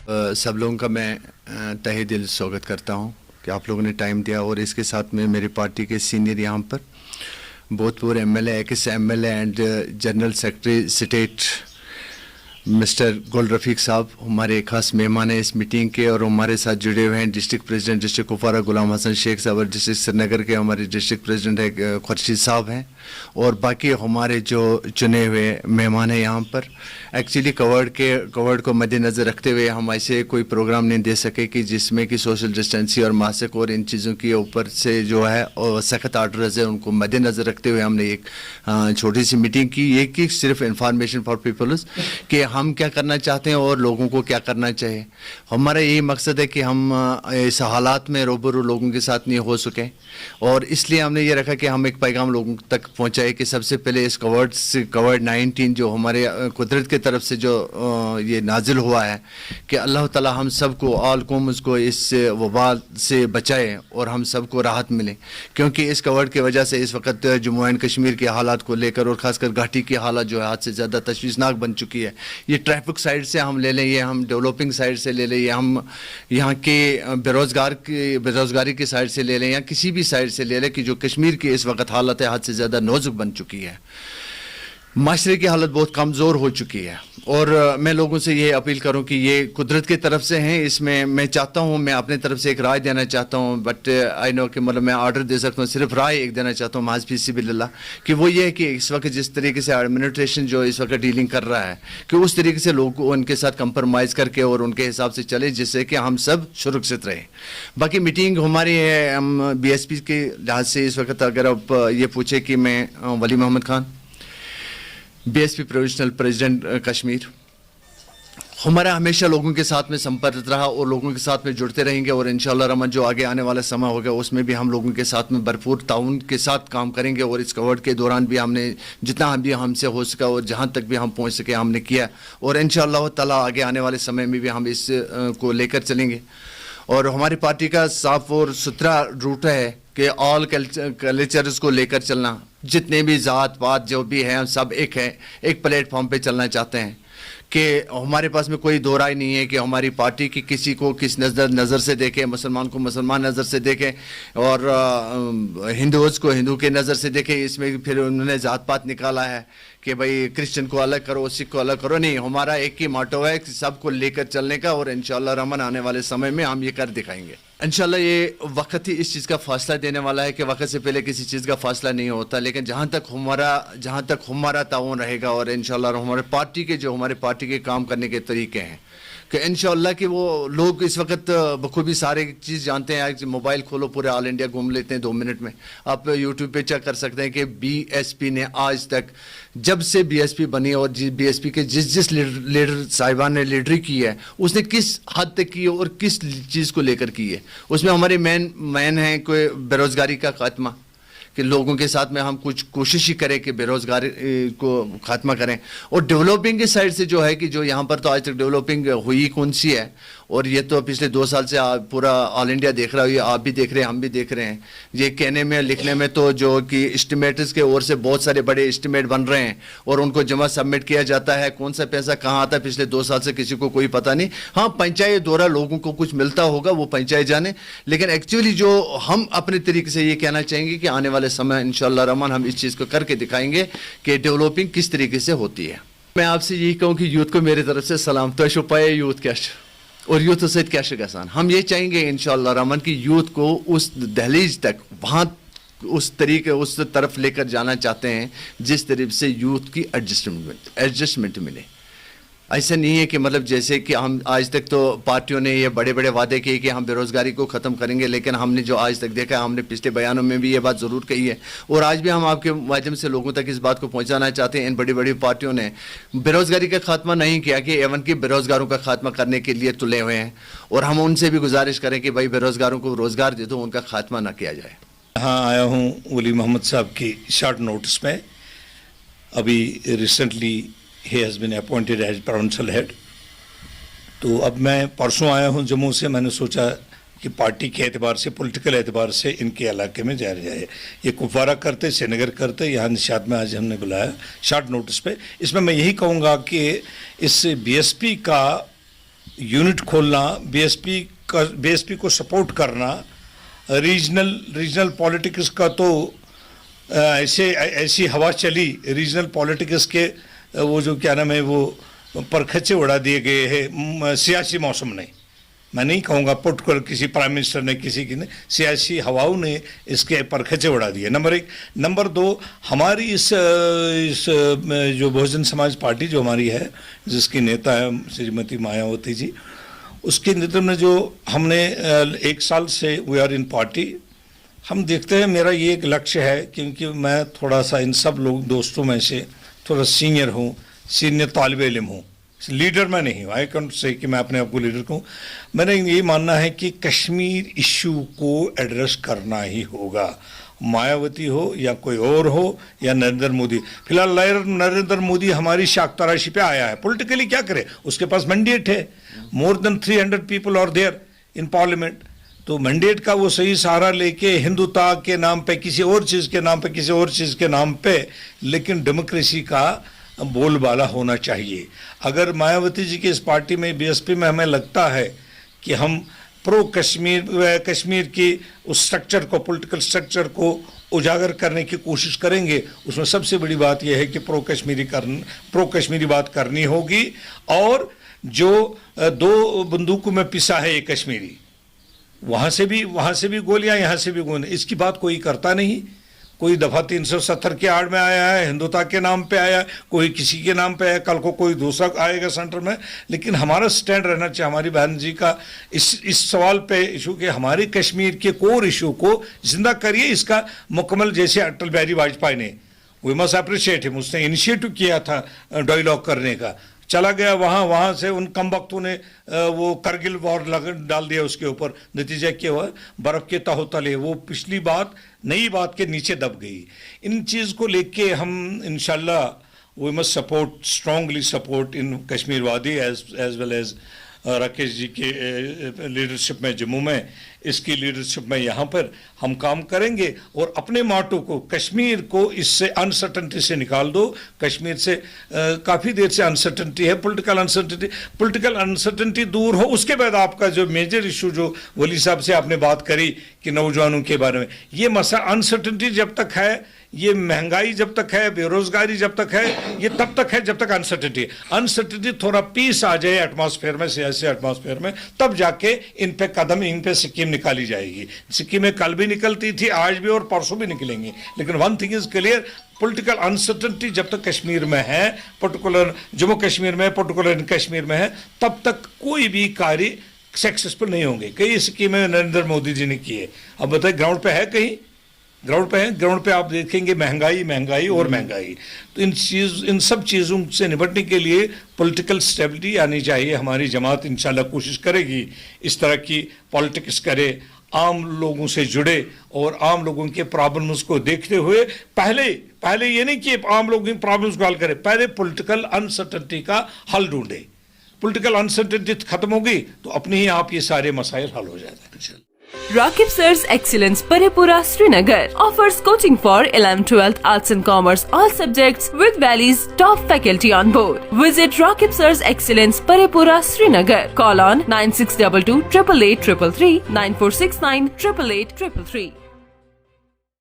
सब लोगों का मैं तहे दिल स्वागत करता हूं कि आप लोगों ने टाइम दिया, और इसके साथ में मेरी पार्टी के सीनियर यहाँ पर भूतपूर्व MLA, ex MLA and general secretary state mister गुल रफ़ीक साहब हमारे खास मेहमान हैं इस मीटिंग के, और हमारे साथ जुड़े हुए हैं डिस्ट्रिक्ट प्रेसिडेंट डिस्ट्रिक्ट कुपवारा गुलाम हसन शेख साहब, और डिस्ट्रिक्ट श्रीनगर के हमारे डिस्ट्रिक्ट प्रेसिडेंट है खुर्शीद साहब हैं, और बाकी हमारे जो चुने हुए मेहमान हैं यहाँ पर। एक्चुअली कोविड को मद्देनज़र रखते हुए हम ऐसे कोई प्रोग्राम नहीं दे सके कि जिसमें कि सोशल डिस्टेंसिंग और मास्क और इन चीज़ों के ऊपर से जो है और सख्त आर्डर्स है उनको मद्देनज़र रखते हुए हमने एक छोटी सी मीटिंग की, ये कि सिर्फ इंफॉर्मेशन फॉर पीपल्स कि हम क्या करना चाहते हैं और लोगों को क्या करना चाहिए। हमारा यही मकसद है कि हम इस हालात में रूबरू लोगों के साथ नहीं हो सके, और इसलिए हमने ये रखा कि हम एक पैगाम लोगों तक पहुंचाए कि सबसे पहले इस कोविड-19 जो हमारे कुदरत की तरफ से जो ये नाजिल हुआ है कि अल्लाह ताला हम सबको आल कौम्स को इस वबा से बचाए और हम सबको राहत मिले, क्योंकि इस कोविड की वजह से इस वक्त जम्मू एंड कश्मीर के हालात को लेकर और ख़ासकर घाटी की हालत जो है हद से ज़्यादा तशवीशनाक बन चुकी है। ये ट्रैफिक साइड से हम ले लें, ये हम डेवलपिंग साइड से ले लें, ये हम यहाँ के बेरोज़गारी की साइड से ले लें, या किसी भी साइड से ले लें कि जो कश्मीर की इस वक्त हालत है हद से ज़्यादा नाजुक बन चुकी है। माशरे की हालत बहुत कमज़ोर हो चुकी है, और मैं लोगों से ये अपील करूं कि ये कुदरत की तरफ से हैं। इसमें मैं चाहता हूं, मैं अपने तरफ से एक राय देना चाहता हूं, बट आई नो कि मतलब मैं ऑर्डर दे सकता हूं, सिर्फ राय एक देना चाहता हूं माज फीसी बिल्ला कि वो ये है कि इस वक्त जिस तरीके से एडमिनिस्ट्रेशन जो इस वक्त डीलिंग कर रहा है कि उस तरीके से लोग उनके साथ कंप्रोमाइज़ करके और उनके हिसाब से चले, जिससे कि हम सब सुरक्षित रहें। बाकी मीटिंग हमारी है, हम BSP के लिहाज से इस वक्त अगर आप ये पूछे कि मैं Wali Mohammad Khan BSP provisional president Kashmir, हमारा हमेशा लोगों के साथ में संपर्क रहा और लोगों के साथ में जुड़ते रहेंगे, और इंशाअल्लाह रहमान जो आगे आने वाला समय होगा उसमें भी हम लोगों के साथ में भरपूर ताउन के साथ काम करेंगे, और इस कोविड के दौरान भी हमने जितना भी हमसे हो सका और जहां तक भी हम पहुंच सके हमने किया, और इंशाअल्लाह ताला आगे आने वाले समय में भी हम इस को लेकर चलेंगे। और हमारी पार्टी का साफ और सुथरा रूट है कि ऑल कल्चर्स को लेकर चलना, जितने भी ज़ात पात जो भी हैं सब एक है, एक प्लेटफॉर्म पे चलना चाहते हैं कि हमारे पास में कोई दो राय नहीं है कि हमारी पार्टी की किसी को किस नज़र से देखें, मुसलमान को मुसलमान नज़र से देखें और हिंदूज़ को हिंदू के नज़र से देखें। इसमें फिर उन्होंने ज़ात पात निकाला है कि भाई क्रिश्चियन को अलग करो, सिख को अलग करो। नहीं, हमारा एक ही मोटो है कि सबको लेकर चलने का, और इंशाअल्लाह रहमान आने वाले समय में हम ये कर दिखाएंगे। इंशाअल्लाह ये वक्त ही इस चीज़ का फासला देने वाला है कि वक्त से पहले किसी चीज़ का फासला नहीं होता, लेकिन जहाँ तक हमारा ताउन रहेगा, और इंशाअल्लाह हमारे पार्टी के काम करने के तरीके हैं कि इंशाअल्लाह कि वो लोग इस वक्त बखूबी सारे चीज़ जानते हैं। मोबाइल खोलो, पूरे ऑल इंडिया घूम लेते हैं 2 मिनट में। आप यूट्यूब पे चेक कर सकते हैं कि BSP ने आज तक जब से BSP बनी और BSP के जिस लीडर साहिबान ने लीडरी की है उसने किस हद तक की और किस चीज़ को लेकर की है। उसमें हमारी मेन है कोई बेरोज़गारी का खात्मा, कि लोगों के साथ में हम कुछ कोशिश ही करें कि बेरोज़गारी को ख़त्मा करें, और डेवलपिंग की साइड से जो है कि जो यहाँ पर तो आज तक डेवलपिंग हुई कौन सी है, और ये तो पिछले 2 साल से पूरा ऑल इंडिया देख रहा है, ये आप भी देख रहे हैं, हम भी देख रहे हैं। ये कहने में लिखने में तो जो कि एस्टिमेटर्स के ओर से बहुत सारे बड़े एस्टिमेट बन रहे हैं और उनको जमा सबमिट किया जाता है, कौन सा पैसा कहाँ आता है पिछले 2 साल से किसी को कोई पता नहीं। हाँ, पंचायत द्वारा लोगों को कुछ मिलता होगा, वो पंचायत जाने, लेकिन एक्चुअली जो हम अपने तरीके से ये कहना चाहेंगे कि आने वाले समय इंशाअल्लाह रहमान हम इस चीज़ को करके दिखाएंगे कि डेवलपिंग किस तरीके से होती है। मैं आपसे यही कहूँ कि यूथ को मेरी तरफ से सलाम, तो शुपाए यूथ क्या और यूथ सहित क्या गसान। हम ये चाहेंगे इंशाअल्लाह रहमान की यूथ को उस दहलीज तक वहाँ उस तरफ लेकर जाना चाहते हैं जिस तरीके से यूथ की एडजस्टमेंट मिले। ऐसा नहीं है कि मतलब जैसे कि हम आज तक तो पार्टियों ने ये बड़े बड़े वादे किए कि हम बेरोज़गारी को ख़त्म करेंगे, लेकिन हमने जो आज तक देखा, हमने पिछले बयानों में भी ये बात ज़रूर कही है, और आज भी हम आपके माध्यम से लोगों तक इस बात को पहुंचाना चाहते हैं। इन बड़ी बड़ी पार्टियों ने बेरोज़गारी का खात्मा नहीं किया कि एवन की बेरोज़गारों का खात्मा करने के लिए तुले हुए हैं, और हम उनसे भी गुजारिश करें कि भाई बेरोज़गारों को रोज़गार दे दो, उनका खात्मा ना किया जाए। यहाँ आया हूँ वली मोहम्मद साहब की शॉर्ट नोटिस में। अभी recently he has been appointed as provincial head। तो अब मैं परसों आया हूँ जम्मू से। मैंने सोचा कि पार्टी के एतबार से, पॉलिटिकल एतबार से इनके इलाके में जाया जाए। ये कुपवारा करते, श्रीनगर करते, यहाँ निशात में आज हमने बुलाया शॉर्ट नोटिस पे। इसमें मैं यही कहूँगा कि इस BSP का यूनिट खोलना, बीएसपी को सपोर्ट करना, रीजनल पॉलिटिक्स का तो ऐसी हवा चली, रीजनल पॉलिटिक्स के वो जो क्या नाम है वो परखचे उड़ा दिए गए हैं सियासी मौसम ने। मैं नहीं कहूँगा पर्टिकुलर किसी प्राइम मिनिस्टर ने, किसी की ने, सियासी हवाओं ने इसके परखचे उड़ा दिए। नंबर 1। नंबर 2, हमारी इस जो बहुजन समाज पार्टी जो हमारी है, जिसकी नेता है श्रीमती मायावती जी, उसके नेतृत्व में जो हमने 1 साल से वी आर इन पार्टी, हम देखते हैं, मेरा ये एक लक्ष्य है, क्योंकि मैं थोड़ा सा इन सब लोग दोस्तों में से थोड़ा सीनियर हूँ, सीनियर तालिब इल्म हूँ, लीडर मैं नहीं हूँ। आई कैन से कि मैं अपने आप को लीडर कहूँ। मैंने ये मानना है कि कश्मीर इशू को एड्रेस करना ही होगा, मायावती हो या कोई और हो या नरेंद्र मोदी। फिलहाल नरेंद्र मोदी हमारी शाख तराशी पे आया है, पॉलिटिकली क्या करे, उसके पास मैंडेट है, more than 300 people are there in parliament. तो मैंडेट का वो सही सहारा लेके हिंदुत्व के नाम पे, किसी और चीज़ के नाम पे, किसी और चीज़ के नाम पे, लेकिन डेमोक्रेसी का बोलबाला होना चाहिए। अगर मायावती जी की इस पार्टी में, बीएसपी में, हमें लगता है कि हम प्रो कश्मीर की उस स्ट्रक्चर को, पॉलिटिकल स्ट्रक्चर को उजागर करने की कोशिश करेंगे, उसमें सबसे बड़ी बात यह है कि प्रो कश्मीरी बात करनी होगी। और जो 2 बंदूकों में पिसा है ये कश्मीरी, वहाँ से भी गोलियां, यहाँ से भी गोलियां, इसकी बात कोई करता नहीं। कोई दफ़ा 370 के आड़ में आया है, हिंदुत्व के नाम पे आया, कोई किसी के नाम पे आया, कल को कोई दूसरा आएगा सेंटर में। लेकिन हमारा स्टैंड रहना चाहिए, हमारी बहन जी का इस सवाल पे इशू के, हमारे कश्मीर के कोर इशू को जिंदा करिए। इसका मुकम्मल, जैसे अटल बिहारी वाजपेयी ने, वी मस्ट अप्रिशिएट हिम, उसने इनिशिएटिव किया था डायलॉग करने का, चला गया वहाँ से उन कम वक्तों ने वो करगिल वॉर डाल दिया उसके ऊपर। नतीजा क्या हुआ, बर्फ़ के तहोतले वो पिछली बात नई बात के नीचे दब गई। इन चीज़ को लेके हम इंशाल्लाह we must support, strongly support in Kashmir वादी as well as Rakesh ji के लीडरशिप में जम्मू में, इसकी लीडरशिप में यहाँ पर हम काम करेंगे और अपने माटो को, कश्मीर को इससे अनसर्टनिटी से निकाल दो। कश्मीर से काफ़ी देर से अनसर्टनिटी है, पॉलिटिकल अनसर्टनिटी दूर हो। उसके बाद आपका जो मेजर इशू जो वली साहब से आपने बात करी कि नौजवानों के बारे में, ये मसला अनसर्टनिटी जब तक है, ये महंगाई जब तक है, बेरोजगारी जब तक है, ये तब तक है जब तक अनसर्टनिटी थोड़ा पीस आ जाए एटमॉस्फेयर में, सियासी एटमॉस्फेयर में, तब जाके इन पे स्कीम निकाली जाएगी। स्कीमें कल भी निकलती थी, आज भी और परसों भी निकलेंगी। लेकिन one thing is clear, political uncertainty जब तक कश्मीर में है, पर्टिकुलर जम्मू कश्मीर में, पर्टिकुलर कश्मीर में है, तब तक कोई भी कार्य सक्सेसफुल नहीं होंगे। कई स्कीमें नरेंद्र मोदी जी ने की है, अब बताइए ग्राउंड पे है, कहीं ग्राउंड पे आप देखेंगे महंगाई और महंगाई। तो इन सब चीज़ों से निपटने के लिए पॉलिटिकल स्टेबिलिटी आनी चाहिए। हमारी जमात इंशाल्लाह कोशिश करेगी इस तरह की पॉलिटिक्स करे, आम लोगों से जुड़े और आम लोगों के प्रॉब्लम्स को देखते हुए, पहले ये नहीं कि आम लोगों की प्रॉब्लम्स को हल करे, पहले पॉलिटिकल अनसर्टेनिटी का हल ढूंढे। पॉलिटिकल अनसर्टेनिटी खत्म होगी तो अपने ही आप ये सारे मसाइल हल हो जाते हैं। Rakib Sir's Excellence Paripura Srinagar offers coaching for 11th, 12th, Arts and Commerce, all subjects with Valley's top faculty on board. Visit Rakib Sir's Excellence Paripura Srinagar. Call on 9622 888 333 9469 888 333.